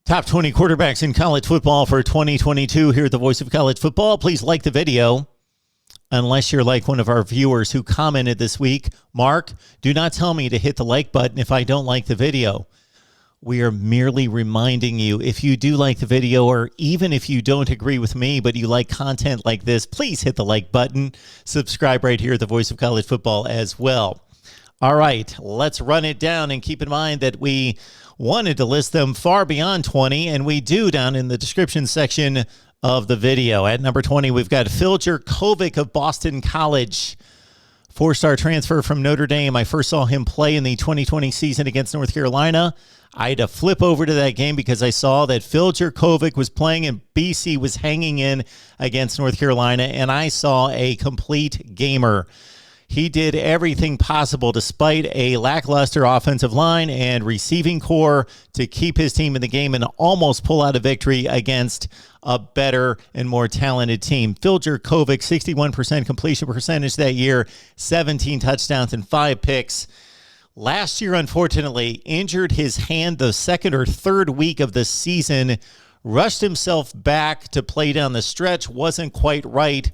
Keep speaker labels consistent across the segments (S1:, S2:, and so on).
S1: Top 20 quarterbacks in college football for 2022 here at the Voice of College Football. Please like the video. Unless you're like one of our viewers who commented this week, Mark, do not tell me to hit the like button if I don't like the video. We are merely reminding you, if you do like the video, or even if you don't agree with me, but you like content like this, please hit the like button. Subscribe right here at the Voice of College Football as well. All right, let's run it down, and keep in mind that we wanted to list them far beyond 20, and we do down in the description section of the video. At number 20, we've got Phil Jurkovec of Boston College. Four-star transfer from Notre Dame. I first saw him play in the 2020 season against North Carolina. I had to flip over to that game because I saw that Phil Jurkovec was playing and BC was hanging in against North Carolina, and I saw a complete gamer. He did everything possible despite a lackluster offensive line and receiving core to keep his team in the game and almost pull out a victory against a better and more talented team. Phil Jurkovec, 61% completion percentage that year, 17 touchdowns and 5 picks. Last year, unfortunately, injured his hand the second or third week of the season, rushed himself back to play down the stretch, wasn't quite right.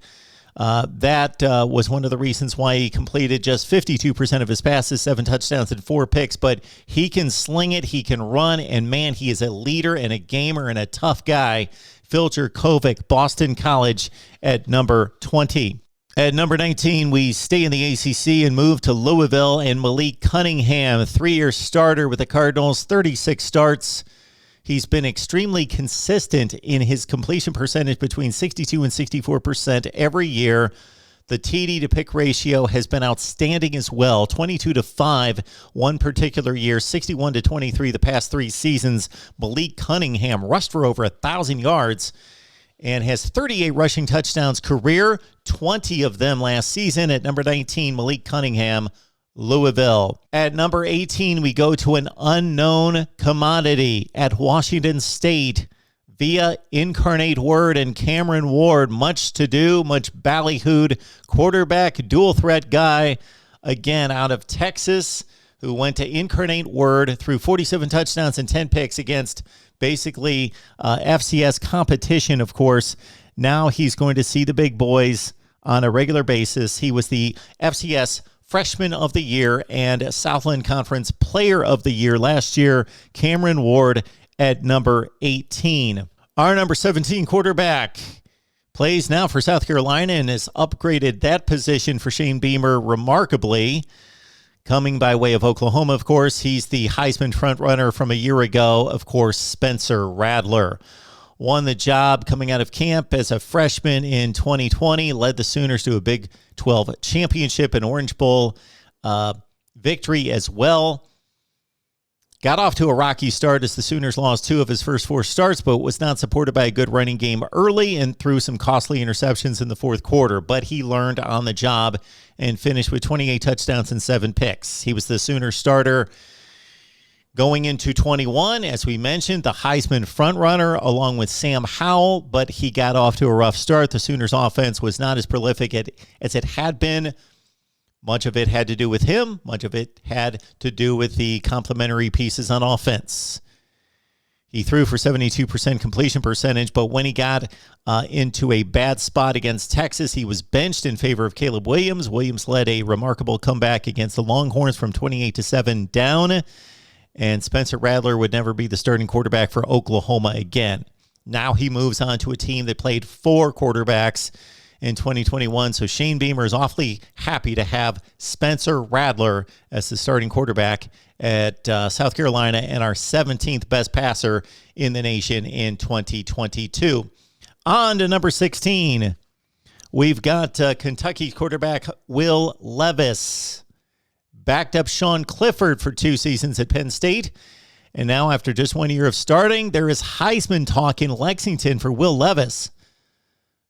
S1: That was one of the reasons why he completed just 52% of his passes, 7 touchdowns and 4 picks. But he can sling it, he can run, and man, he is a leader and a gamer and a tough guy. Phil Jurkovec, Boston College, at number 20. At number 19, we stay in the ACC and move to Louisville, and Malik Cunningham, 3-year starter with the Cardinals, 36 starts. He's been extremely consistent in his completion percentage between 62 and 64% every year. The TD to pick ratio has been outstanding as well, 22-5 one particular year, 61-23 the past 3 seasons. Malik Cunningham rushed for over 1,000 yards and has 38 rushing touchdowns career, 20 of them last season. At number 19, Malik Cunningham, Louisville. At number 18, we go to an unknown commodity at Washington State via Incarnate Word and Cameron Ward. Much to do, much ballyhooed quarterback, dual threat guy, again out of Texas, who went to Incarnate Word, threw 47 touchdowns and 10 picks against basically FCS competition, of course. Now he's going to see the big boys on a regular basis. He was the FCS Freshman of the Year and Southland Conference Player of the Year last year. Cameron Ward at number 18. Our number 17 quarterback plays now for South Carolina and has upgraded that position for Shane Beamer remarkably. Coming by way of Oklahoma, of course, he's the Heisman frontrunner from a year ago, of course, Spencer Rattler. Won the job coming out of camp as a freshman in 2020, led the Sooners to a Big 12 championship and Orange Bowl victory as well. Got off to a rocky start as the Sooners lost 2 of his first 4 starts, but was not supported by a good running game early and threw some costly interceptions in the fourth quarter. But he learned on the job and finished with 28 touchdowns and 7 picks. He was the Sooners starter going into 21, as we mentioned, the Heisman frontrunner along with Sam Howell, but he got off to a rough start. The Sooners offense was not as prolific as it had been. Much of it had to do with him. Much of it had to do with the complementary pieces on offense. He threw for 72% completion percentage, but when he got into a bad spot against Texas, he was benched in favor of Caleb Williams. Williams led a remarkable comeback against the Longhorns from 28-7 down. And Spencer Rattler would never be the starting quarterback for Oklahoma again. Now he moves on to a team that played 4 quarterbacks in 2021. So Shane Beamer is awfully happy to have Spencer Rattler as the starting quarterback at South Carolina and our 17th best passer in the nation in 2022. On to number 16. We've got Kentucky quarterback Will Levis. Backed up Sean Clifford for 2 seasons at Penn State. And now after just 1 year of starting, there is Heisman talk in Lexington for Will Levis.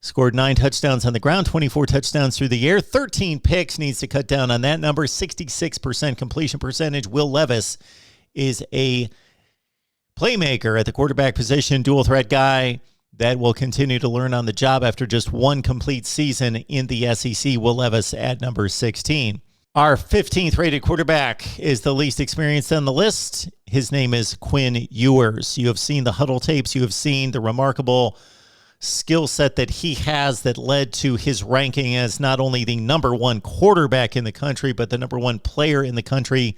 S1: Scored 9 touchdowns on the ground, 24 touchdowns through the air, 13 picks, needs to cut down on that number, 66% completion percentage. Will Levis is a playmaker at the quarterback position, dual threat guy that will continue to learn on the job after just 1 complete season in the SEC. Will Levis at number 16. Our 15th rated quarterback is the least experienced on the list. His name is Quinn Ewers. You have seen the huddle tapes. You have seen the remarkable skill set that he has that led to his ranking as not only the number one quarterback in the country, but the number one player in the country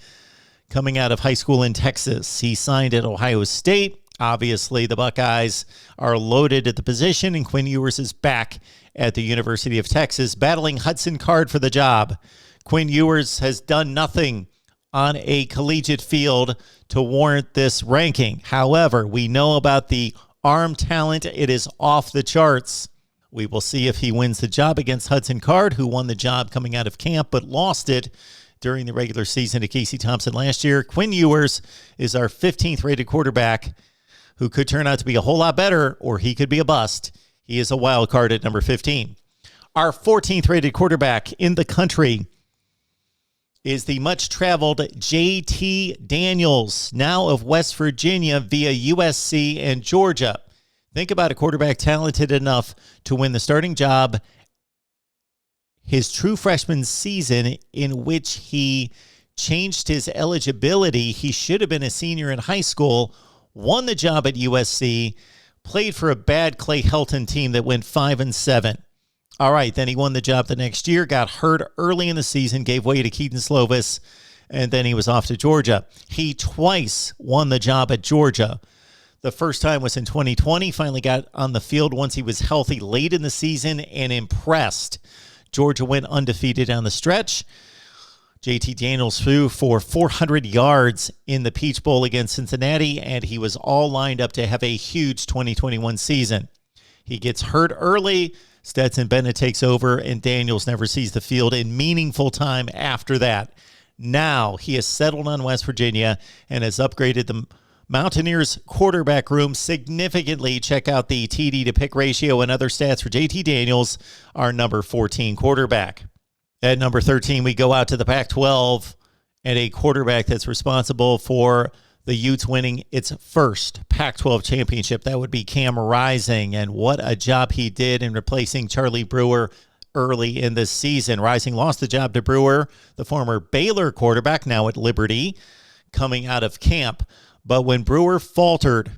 S1: coming out of high school in Texas. He signed at Ohio State. Obviously, the Buckeyes are loaded at the position, and Quinn Ewers is back at the University of Texas, battling Hudson Card for the job. Quinn Ewers has done nothing on a collegiate field to warrant this ranking. However, we know about the arm talent. It is off the charts. We will see if he wins the job against Hudson Card, who won the job coming out of camp but lost it during the regular season to Casey Thompson last year. Quinn Ewers is our 15th rated quarterback who could turn out to be a whole lot better, or he could be a bust. He is a wild card at number 15. Our 14th rated quarterback in the country is the much-traveled J.T. Daniels, now of West Virginia via USC and Georgia. Think about a quarterback talented enough to win the starting job his true freshman season, in which he changed his eligibility. He should have been a senior in high school, won the job at USC, played for a bad Clay Helton team that went 5-7. All right, then he won the job the next year, got hurt early in the season, gave way to Kedon Slovis, and then he was off to Georgia. He twice won the job at Georgia. The first time was in 2020, finally got on the field once he was healthy late in the season and impressed. Georgia went undefeated down the stretch. J.T. Daniels threw for 400 yards in the Peach Bowl against Cincinnati, and he was all lined up to have a huge 2021 season. He gets hurt early. Stetson Bennett takes over, and Daniels never sees the field in meaningful time after that. Now he has settled on West Virginia and has upgraded the Mountaineers quarterback room significantly. Check out the TD to pick ratio and other stats for JT Daniels, our number 14 quarterback. At number 13, we go out to the Pac-12 and a quarterback that's responsible for the Utes winning its first Pac-12 championship. That would be Cam Rising, and what a job he did in replacing Charlie Brewer early in this season. Rising lost the job to Brewer, the former Baylor quarterback, now at Liberty, coming out of camp. But when Brewer faltered,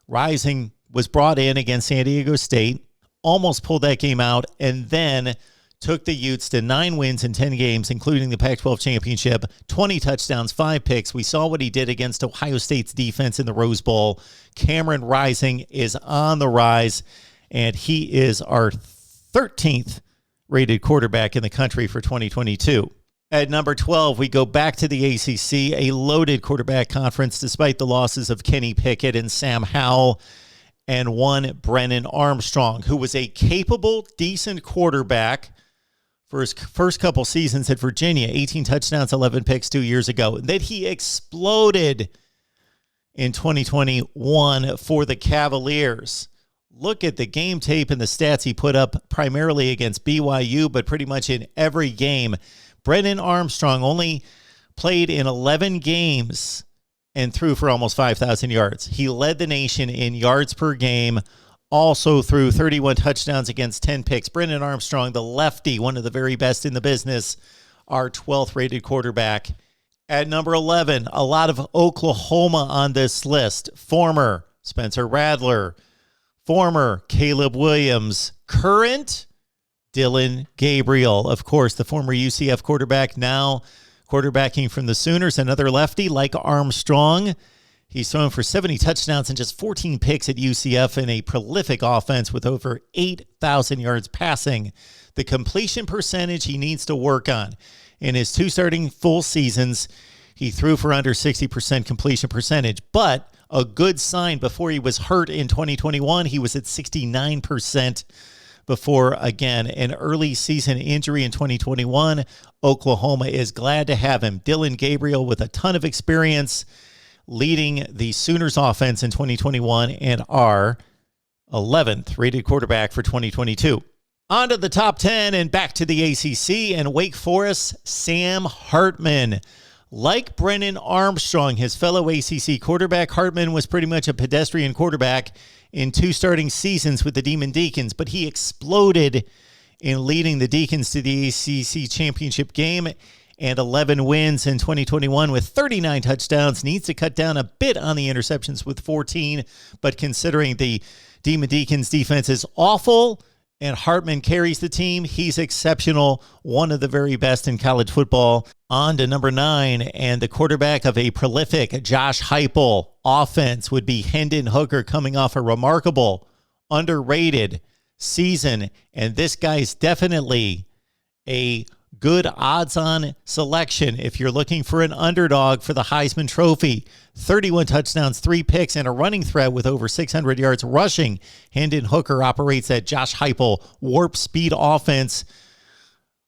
S1: Rising was brought in against San Diego State, almost pulled that game out, and then took the Utes to 9 wins in 10 games, including the Pac-12 championship, 20 touchdowns, 5 picks. We saw what he did against Ohio State's defense in the Rose Bowl. Cameron Rising is on the rise, and he is our 13th rated quarterback in the country for 2022. At number 12, we go back to the ACC, a loaded quarterback conference despite the losses of Kenny Pickett and Sam Howell, and one Brennan Armstrong, who was a capable, decent quarterback for his first couple seasons at Virginia. 18 touchdowns, 11 picks 2 years ago. Then he exploded in 2021 for the Cavaliers. Look at the game tape and the stats he put up primarily against BYU, but pretty much in every game. Brennan Armstrong only played in 11 games and threw for almost 5,000 yards. He led the nation in yards per game, also threw 31 touchdowns against 10 picks. Brennan Armstrong, the lefty, one of the very best in the business, our 12th rated quarterback. At number 11, a lot of Oklahoma on this list. Former Spencer Rattler, former Caleb Williams, current Dillon Gabriel, of course, the former UCF quarterback, now quarterbacking from the Sooners, another lefty like Armstrong. He's thrown for 70 touchdowns and just 14 picks at UCF in a prolific offense with over 8,000 yards passing. The completion percentage he needs to work on. In his 2 starting full seasons, he threw for under 60% completion percentage, but a good sign before he was hurt in 2021. He was at 69% before, again, an early season injury in 2021. Oklahoma is glad to have him. Dillon Gabriel with a ton of experience leading the Sooners offense in 2021 and our 11th rated quarterback for 2022. On to the top 10 and back to the ACC and Wake Forest, Sam Hartman. Like Brennan Armstrong, his fellow ACC quarterback, Hartman was pretty much a pedestrian quarterback in 2 starting seasons with the Demon Deacons, but he exploded in leading the Deacons to the ACC championship game and 11 wins in 2021 with 39 touchdowns. Needs to cut down a bit on the interceptions with 14, but considering the Demon Deacons defense is awful and Hartman carries the team, he's exceptional, one of the very best in college football. On to number 9, and the quarterback of a prolific Josh Heupel offense would be Hendon Hooker, coming off a remarkable, underrated season, and this guy's definitely a good odds-on selection if you're looking for an underdog for the Heisman Trophy. 31 touchdowns, 3 picks, and a running threat with over 600 yards rushing. Hendon Hooker operates that Josh Heupel warp speed offense.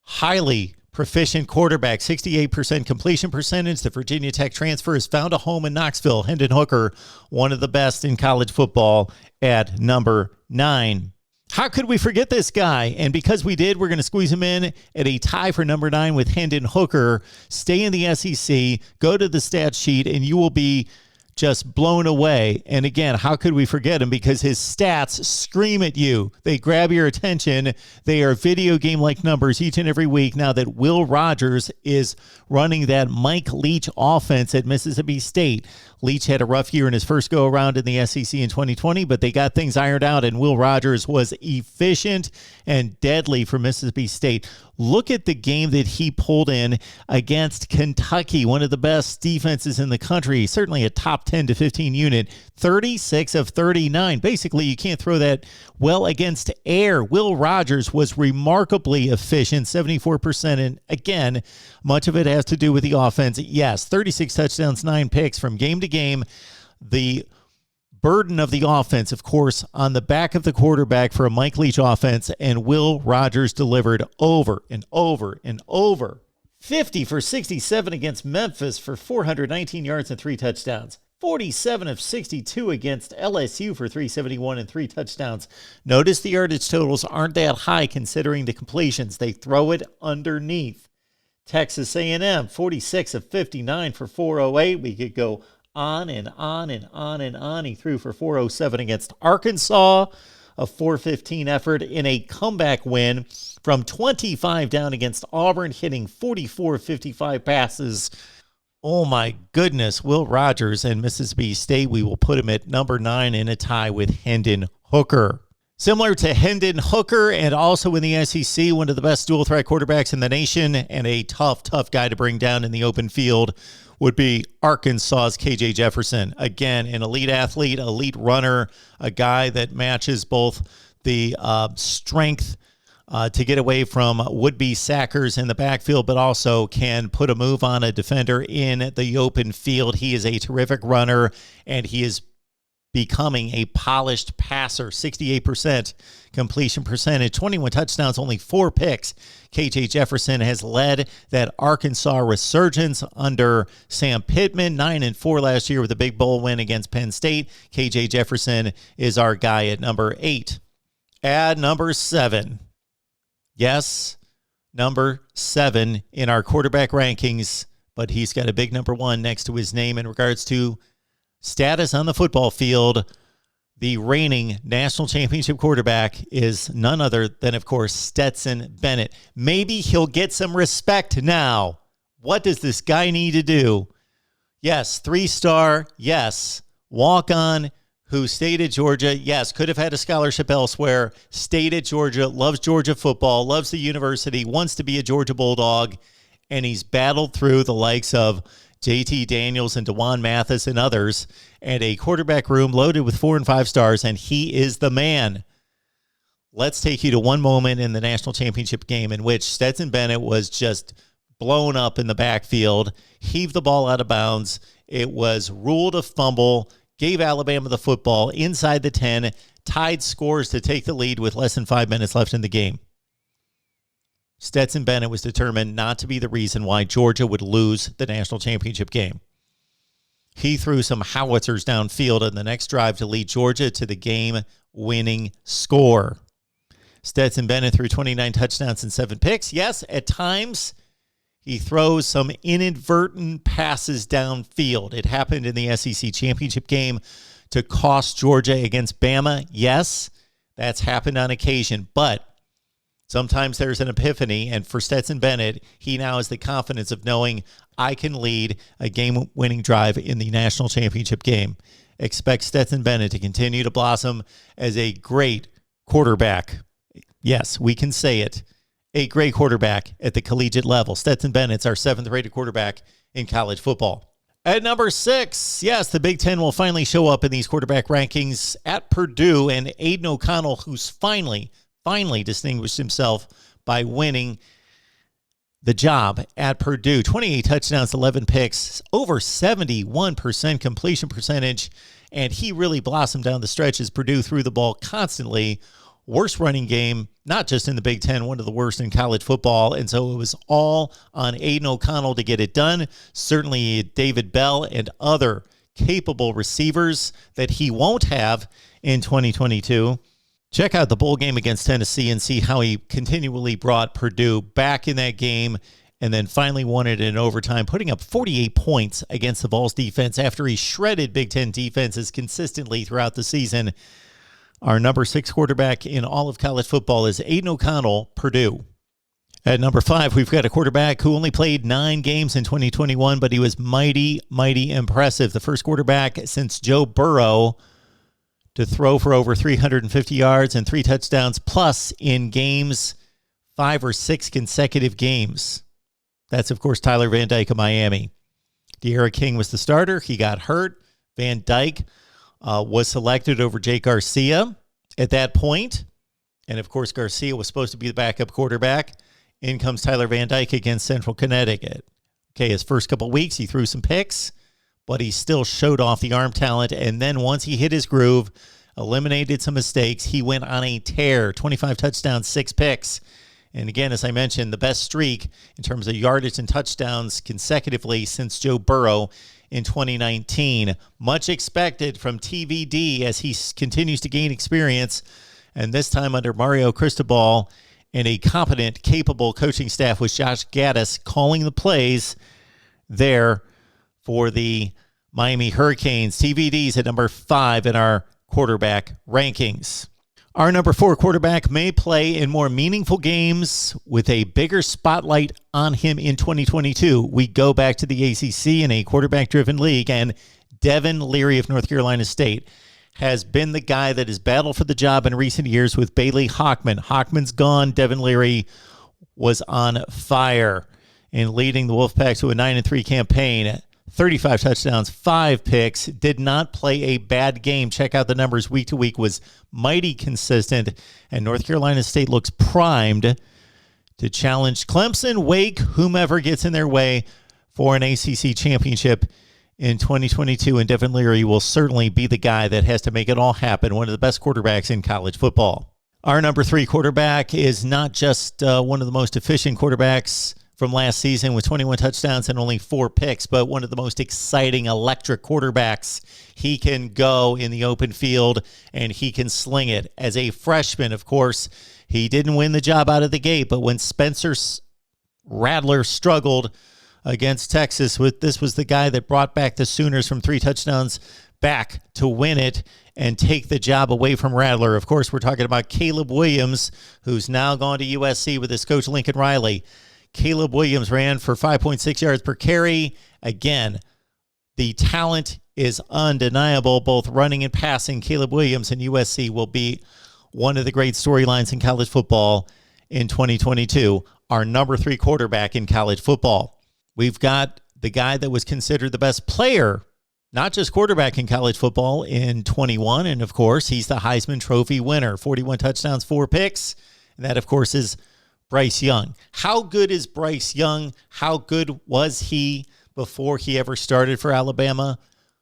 S1: Highly proficient quarterback, 68% completion percentage. The Virginia Tech transfer has found a home in Knoxville. Hendon Hooker, one of the best in college football, at number 9. How could we forget this guy? And because we did, we're going to squeeze him in at a tie for number 9 with Hendon Hooker. Stay in the SEC, go to the stat sheet, and you will be just blown away. And again, how could we forget him? Because his stats scream at you. They grab your attention. They are video game-like numbers each and every week now that Will Rogers is running that Mike Leach offense at Mississippi State. Leach had a rough year in his first go-around in the SEC in 2020, but they got things ironed out, and Will Rogers was efficient and deadly for Mississippi State. Look at the game that he pulled in against Kentucky, one of the best defenses in the country, certainly a top 10 to 15 unit, 36 of 39. Basically, you can't throw that well against air. Will Rogers was remarkably efficient, 74%, and again, much of it has to do with the offense. Yes, 36 touchdowns, 9 picks from game to game. The burden of the offense, of course, on the back of the quarterback for a Mike Leach offense, and Will Rogers delivered over and over and over. 50 for 67 against Memphis for 419 yards and 3 touchdowns. 47 of 62 against LSU for 371 and 3 touchdowns. Notice the yardage totals aren't that high considering the completions. They throw it underneath. Texas A&M, 46 of 59 for 408. We could go on and on and on and on. He threw for 407 against Arkansas, a 415 effort in a comeback win from 25 down against Auburn, hitting 44-55 passes. Oh my goodness, Will Rogers and Mississippi State, we will put him at number 9 in a tie with Hendon Hooker. Similar to Hendon Hooker and also in the SEC, one of the best dual-threat quarterbacks in the nation and a tough guy to bring down in the open field would be Arkansas's KJ Jefferson. Again, an elite athlete, elite runner, a guy that matches both the strength to get away from would-be sackers in the backfield, but also can put a move on a defender in the open field. He is a terrific runner, and he is becoming a polished passer. 68% completion percentage, 21 touchdowns, only 4 picks. KJ Jefferson has led that Arkansas resurgence under Sam Pittman, 9-4 last year with a big bowl win against Penn State. KJ Jefferson is our guy at number 8. At number 7. Yes, number 7 in our quarterback rankings, but he's got a big number 1 next to his name in regards to status on the football field. The reigning national championship quarterback is none other than, of course, Stetson Bennett. Maybe he'll get some respect now. What does this guy need to do? Yes, 3-star. Yes, walk-on who stayed at Georgia. Yes, could have had a scholarship elsewhere. Stayed at Georgia, loves Georgia football, loves the university, wants to be a Georgia Bulldog, and he's battled through the likes of JT Daniels and DeJuan Mathis and others, and a quarterback room loaded with 4 and 5 stars, and he is the man. Let's take you to one moment in the national championship game in which Stetson Bennett was just blown up in the backfield, heaved the ball out of bounds. It was ruled a fumble, gave Alabama the football inside the 10, tied scores to take the lead with less than 5 minutes left in the game. Stetson Bennett was determined not to be the reason why Georgia would lose the national championship game. He threw some howitzers downfield in the next drive to lead Georgia to the game-winning score. Stetson Bennett threw 29 touchdowns and 7 picks. Yes, at times he throws some inadvertent passes downfield. It happened in the SEC championship game to cost Georgia against Bama. Yes, that's happened on occasion, but Sometimes there's an epiphany, and for Stetson Bennett, he now has the confidence of knowing, I can lead a game-winning drive in the national championship game. Expect Stetson Bennett to continue to blossom as a great quarterback. Yes, we can say it. A great quarterback at the collegiate level. Stetson Bennett's our 7th-rated quarterback in college football. At number 6, yes, the Big Ten will finally show up in these quarterback rankings at Purdue, and Aidan O'Connell, who's finally distinguished himself by winning the job at Purdue. 28 touchdowns, 11 picks, over 71% completion percentage, and he really blossomed down the stretch as Purdue threw the ball constantly. Worst running game, not just in the Big Ten, one of the worst in college football, and so it was all on Aidan O'Connell to get it done. Certainly David Bell and other capable receivers that he won't have in 2022. Check out the bowl game against Tennessee and see how he continually brought Purdue back in that game and then finally won it in overtime, putting up 48 points against the Vols defense after he shredded Big Ten defenses consistently throughout the season. Our number 6 quarterback in all of college football is Aidan O'Connell, Purdue. At number 5, we've got a quarterback who only played 9 games in 2021, but he was mighty impressive. The first quarterback since Joe Burrow to throw for over 350 yards and 3 touchdowns plus in games, 5 or 6 consecutive games. That's, of course, Tyler Van Dyke of Miami. De'Ara King was the starter. He got hurt. Van Dyke was selected over Jake Garcia at that point. And, of course, Garcia was supposed to be the backup quarterback. In comes Tyler Van Dyke against Central Connecticut. Okay, his first couple weeks, he threw some picks, but he still showed off the arm talent. And then once he hit his groove, eliminated some mistakes, he went on a tear. 25 touchdowns, 6 picks. And again, as I mentioned, the best streak in terms of yardage and touchdowns consecutively since Joe Burrow in 2019. Much expected from TVD as he continues to gain experience, and this time under Mario Cristobal and a competent, capable coaching staff with Josh Gaddis calling the plays there for the Miami Hurricanes. TVD's at number 5 in our quarterback rankings. Our number 4 quarterback may play in more meaningful games with a bigger spotlight on him in 2022. We go back to the ACC in a quarterback-driven league, and Devin Leary of North Carolina State has been the guy that has battled for the job in recent years with Bailey Hockman. Hockman's gone. Devin Leary was on fire in leading the Wolfpack to a 9-3 campaign. 35 touchdowns, 5 picks, did not play a bad game. Check out the numbers week to week, was mighty consistent, and North Carolina State looks primed to challenge Clemson, Wake, whomever gets in their way for an ACC championship in 2022, and Devin Leary will certainly be the guy that has to make it all happen, one of the best quarterbacks in college football. Our number 3 quarterback is not just one of the most efficient quarterbacks from last season with 21 touchdowns and only 4 picks, but one of the most exciting electric quarterbacks. He can go in the open field, and he can sling it. As a freshman, of course, he didn't win the job out of the gate, but when Spencer Rattler struggled against Texas, this was the guy that brought back the Sooners from 3 touchdowns back to win it and take the job away from Rattler. Of course, we're talking about Caleb Williams, who's now gone to USC with his coach Lincoln Riley. Caleb Williams ran for 5.6 yards per carry. Again, the talent is undeniable, both running and passing. Caleb Williams and USC will be one of the great storylines in college football in 2022. Our number 3 quarterback in college football. We've got the guy that was considered the best player, not just quarterback in college football in 21. And of course, he's the Heisman Trophy winner. 41 touchdowns, 4 picks. And that, of course, is Bryce Young. How good is Bryce Young? How good was he before he ever started for Alabama?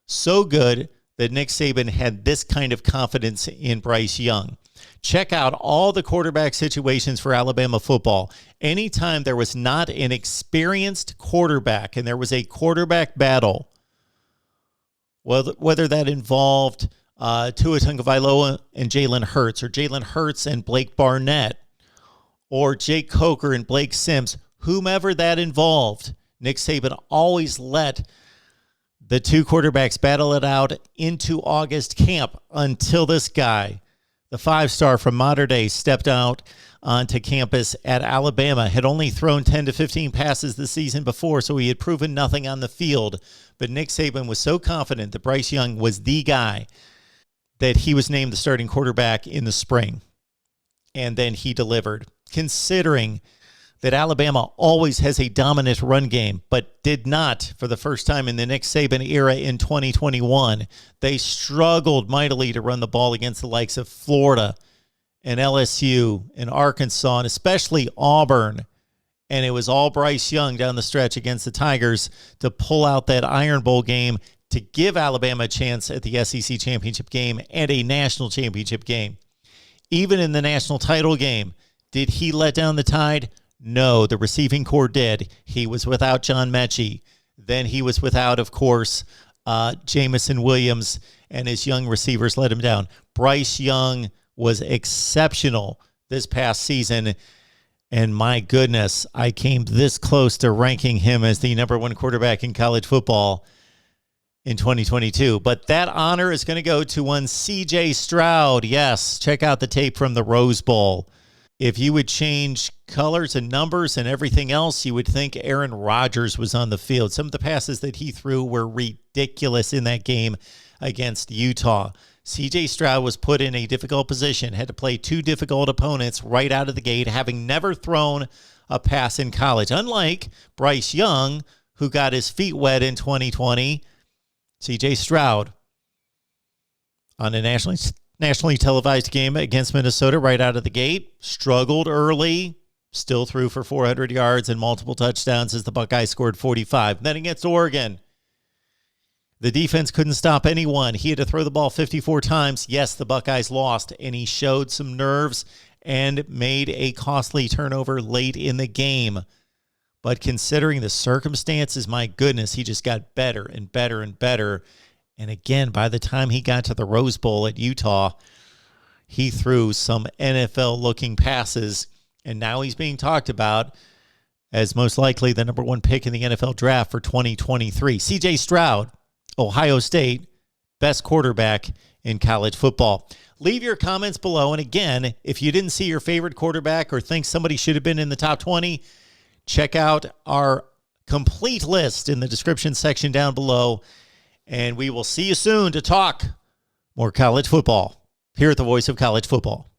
S1: So good that Nick Saban had this kind of confidence in Bryce Young. Check out all the quarterback situations for Alabama football. Anytime there was not an experienced quarterback and there was a quarterback battle, whether that involved Tua Tagovailoa and Jalen Hurts, or Jalen Hurts and Blake Barnett, or Jake Coker and Blake Sims, whomever that involved, Nick Saban always let the 2 quarterbacks battle it out into August camp until this guy, the 5-star from Mater Dei, stepped out onto campus at Alabama. Had only thrown 10 to 15 passes the season before, so he had proven nothing on the field. But Nick Saban was so confident that Bryce Young was the guy that he was named the starting quarterback in the spring. And then he delivered, considering that Alabama always has a dominant run game, but did not for the first time in the Nick Saban era in 2021. They struggled mightily to run the ball against the likes of Florida and LSU and Arkansas, and especially Auburn. And it was all Bryce Young down the stretch against the Tigers to pull out that Iron Bowl game to give Alabama a chance at the SEC championship game and a national championship game. Even in the national title game, did he let down the Tide? No, the receiving corps did. He was without John Mechie. Then he was without, of course, Jamison Williams, and his young receivers let him down. Bryce Young was exceptional this past season, and my goodness, I came this close to ranking him as the number one quarterback in college football in 2022. But that honor is going to go to one C.J. Stroud. Yes, check out the tape from the Rose Bowl. If you would change colors and numbers and everything else, you would think Aaron Rodgers was on the field. Some of the passes that he threw were ridiculous in that game against Utah. C.J. Stroud was put in a difficult position, had to play two difficult opponents right out of the gate, having never thrown a pass in college. Unlike Bryce Young, who got his feet wet in 2020, C.J. Stroud on a nationally televised game against Minnesota right out of the gate, struggled early, still threw for 400 yards and multiple touchdowns as the Buckeyes scored 45. Then against Oregon, the defense couldn't stop anyone. He had to throw the ball 54 times. Yes, the Buckeyes lost, and he showed some nerves and made a costly turnover late in the game. But considering the circumstances, my goodness, he just got better and better and better. And again, by the time he got to the Rose Bowl at Utah, he threw some NFL-looking passes, and now he's being talked about as most likely the number one pick in the NFL draft for 2023. C.J. Stroud, Ohio State, best quarterback in college football. Leave your comments below, and again, if you didn't see your favorite quarterback or think somebody should have been in the top 20, check out our complete list in the description section down below. And we will see you soon to talk more college football here at the Voice of College Football.